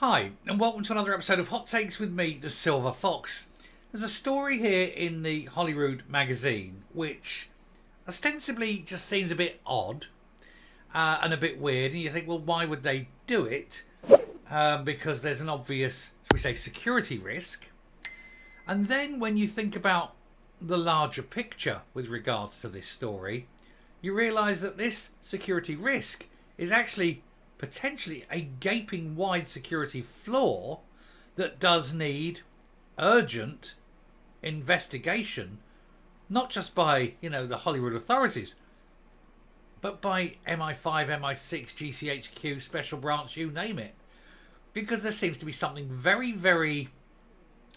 Hi, and welcome to another episode of Hot Takes with me, the Silver Fox. There's a story here in the Hollywood magazine which ostensibly just seems a bit odd and a bit weird, and you think, well, why would they do it? Because there's an obvious, shall we say, security risk. And then when you think about the larger picture with regards to this story, you realise that this security risk is actually potentially a gaping wide security flaw that does need urgent investigation, not just by, the Hollywood authorities, but by MI5, MI6, GCHQ, Special Branch, you name it. Because there seems to be something very, very,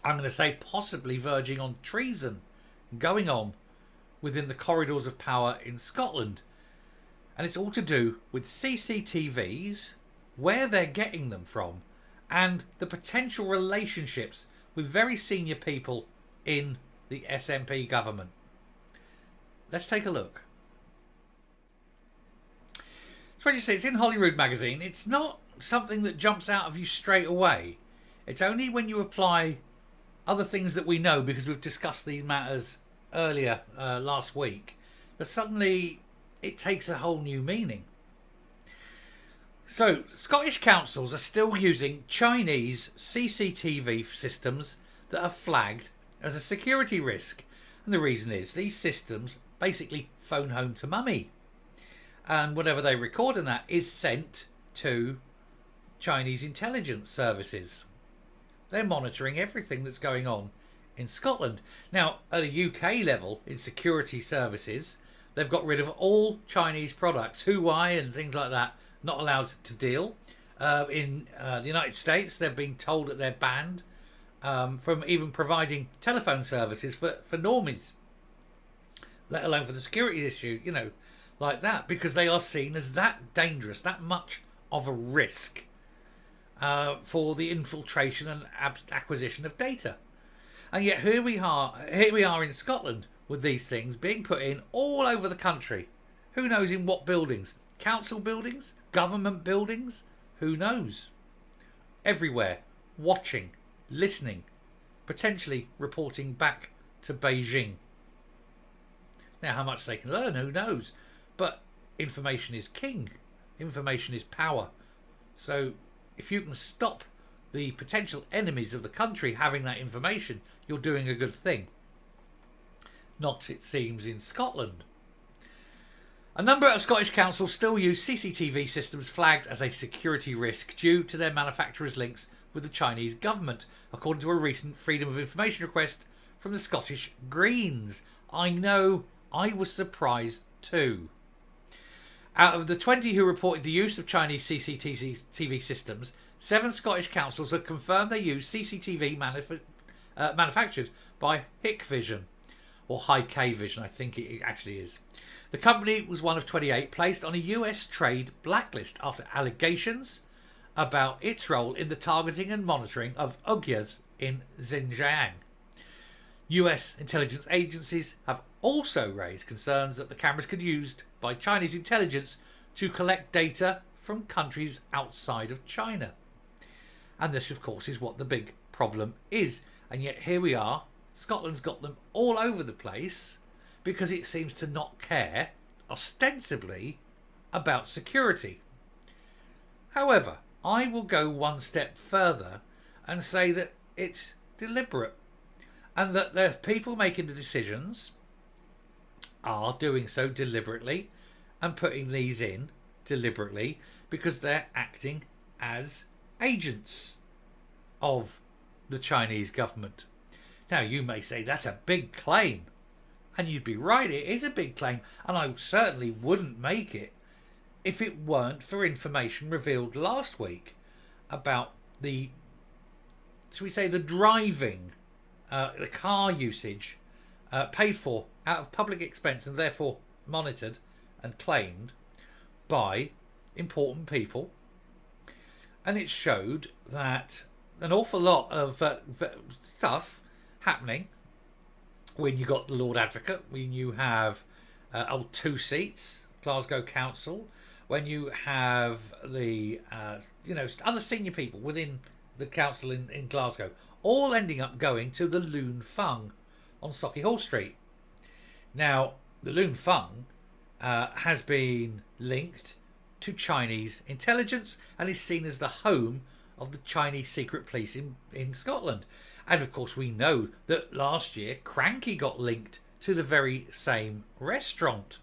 I'm going to say possibly verging on treason going on within the corridors of power in Scotland. And it's all to do with CCTVs, where they're getting them from, and the potential relationships with very senior people in the SNP government. Let's take a look. So, as you see, it's in Hollywood magazine. It's not something that jumps out of you straight away. It's only when you apply other things that we know, because we've discussed these matters earlier last week, that suddenly it takes a whole new meaning. So, Scottish councils are still using Chinese CCTV systems that are flagged as a security risk. And the reason is these systems basically phone home to mummy. And whatever they record in that is sent to Chinese intelligence services. They're monitoring everything that's going on in Scotland. Now, at a UK level, in security services, they've got rid of all Chinese products, Huawei and things like that, not allowed to deal. In the United States, they've been told that they're banned from even providing telephone services for normies, let alone for the security issue, like that, because they are seen as that dangerous, that much of a risk for the infiltration and acquisition of data. And yet here we are in Scotland with these things being put in all over the country. Who knows in what buildings? Council buildings? Government buildings? Who knows? Everywhere. Watching. Listening. Potentially reporting back to Beijing. Now, how much they can learn, who knows? But information is king. Information is power. So if you can stop the potential enemies of the country having that information, you're doing a good thing. Not, it seems, in Scotland. A number of Scottish councils still use CCTV systems flagged as a security risk due to their manufacturers' links with the Chinese government, according to a recent Freedom of Information request from the Scottish Greens. I know, I was surprised too. Out of the 20 who reported the use of Chinese CCTV systems, 7 Scottish councils have confirmed they use CCTV manufactured by Hikvision. Or Hikvision, I think it actually is. The company was one of 28 placed on a US trade blacklist after allegations about its role in the targeting and monitoring of Uyghurs in Xinjiang. US intelligence agencies have also raised concerns that the cameras could be used by Chinese intelligence to collect data from countries outside of China. And this, of course, is what the big problem is. And yet here we are. Scotland's got them all over the place because it seems to not care, ostensibly, about security. However, I will go one step further and say that it's deliberate, and that the people making the decisions are doing so deliberately and putting these in deliberately because they're acting as agents of the Chinese government. Now, you may say that's a big claim, and you'd be right, it is a big claim, and I certainly wouldn't make it if it weren't for information revealed last week about the, shall we say, the driving, the car usage paid for out of public expense and therefore monitored and claimed by important people. And it showed that an awful lot of stuff happening when you got the Lord Advocate, when you have old Two Seats, Glasgow Council, when you have the other senior people within the council in Glasgow, all ending up going to the Loon Fung on Stocky Hall Street. Now, the Loon Fung has been linked to Chinese intelligence and is seen as the home of the Chinese secret police in Scotland. And of course, we know that last year Cranky got linked to the very same restaurant.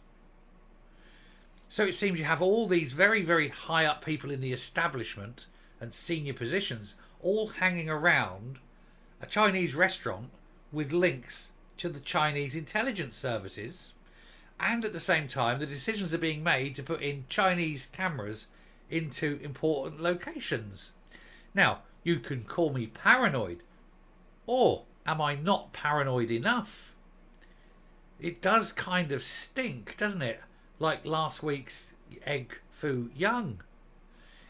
So it seems you have all these very, very high up people in the establishment and senior positions all hanging around a Chinese restaurant with links to the Chinese intelligence services. And at the same time, the decisions are being made to put in Chinese cameras into important locations. Now, you can call me paranoid, or am I not paranoid enough? It does kind of stink, doesn't it? Like last week's egg foo young.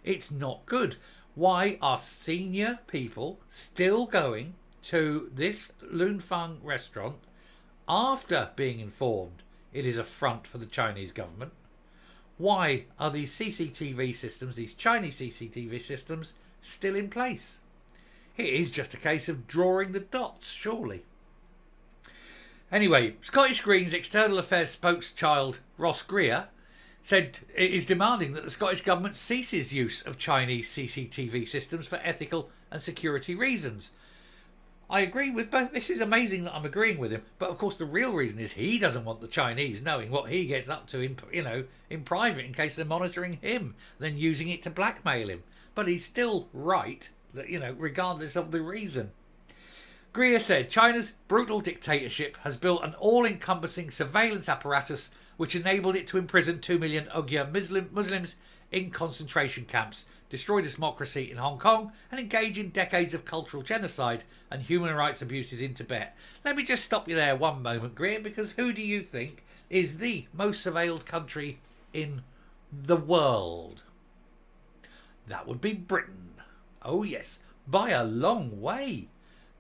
It's not good. Why are senior people still going to this Loon Fung restaurant after being informed it is a front for the Chinese government? Why are these CCTV systems, these Chinese CCTV systems, still in place? It is just a case of drawing the dots, surely. Anyway, Scottish Greens External Affairs spokeschild Ross Greer said it is demanding that the Scottish Government ceases use of Chinese CCTV systems for ethical and security reasons. I agree with both. This is amazing that I'm agreeing with him, but of course the real reason is he doesn't want the Chinese knowing what he gets up to in private in case they're monitoring him, then using it to blackmail him. But he's still right, regardless of the reason. Greer said China's brutal dictatorship has built an all-encompassing surveillance apparatus which enabled it to imprison 2 million Uyghur Muslims in concentration camps, destroy democracy in Hong Kong, and engage in decades of cultural genocide and human rights abuses in Tibet. Let me just stop you there one moment, Greer, because who do you think is the most surveilled country in the world? That would be Britain. Oh yes, by a long way.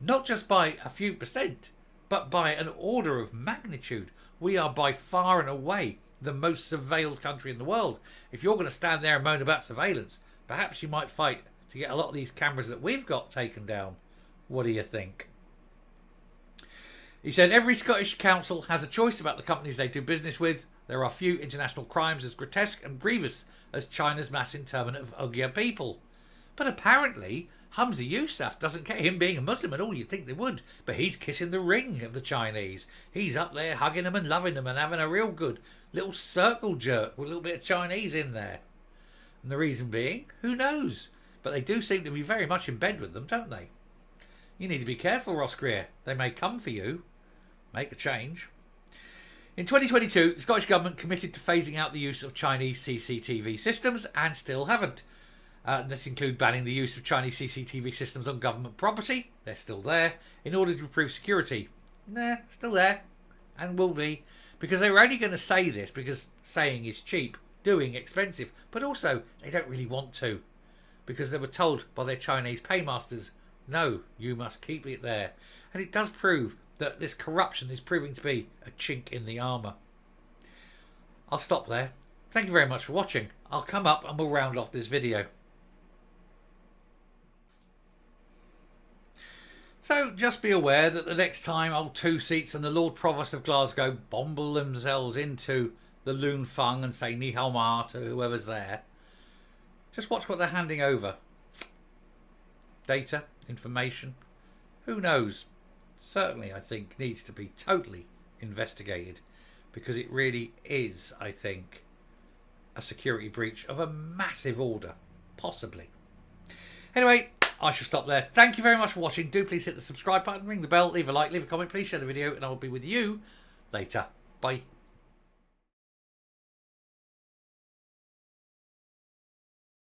Not just by a few percent, but by an order of magnitude. We are by far and away the most surveilled country in the world. If you're going to stand there and moan about surveillance, perhaps you might fight to get a lot of these cameras that we've got taken down. What do you think? He said every Scottish council has a choice about the companies they do business with. There are few international crimes as grotesque and grievous as China's mass internment of Uyghur people. But apparently Hamza Yousaf doesn't care, him being a Muslim at all. You'd think they would, but he's kissing the ring of the Chinese. He's up there hugging them and loving them and having a real good little circle jerk with a little bit of Chinese in there. And the reason being, who knows? But they do seem to be very much in bed with them, don't they? You need to be careful, Ross Greer. They may come for you. Make a change. In 2022, the Scottish Government committed to phasing out the use of Chinese CCTV systems and still haven't. This includes banning the use of Chinese CCTV systems on government property. They're still there in order to improve security. Nah, still there and will be, because they were only going to say this because saying is cheap, doing expensive, but also they don't really want to because they were told by their Chinese paymasters, no, you must keep it there. And it does prove that this corruption is proving to be a chink in the armour. I'll stop there. Thank you very much for watching. I'll come up and we'll round off this video. So just be aware that the next time old Two Seats and the Lord Provost of Glasgow bomble themselves into the Loon Fung and say Ni Hao Ma to whoever's there, just watch what they're handing over. Data, information, who knows? Certainly I think needs to be totally investigated because it really is, I think, a security breach of a massive order, possibly. Anyway, I shall stop there. Thank you very much for watching. Do please hit the subscribe button, ring the bell, leave a like, leave a comment, please share the video, and I will be with you later. Bye.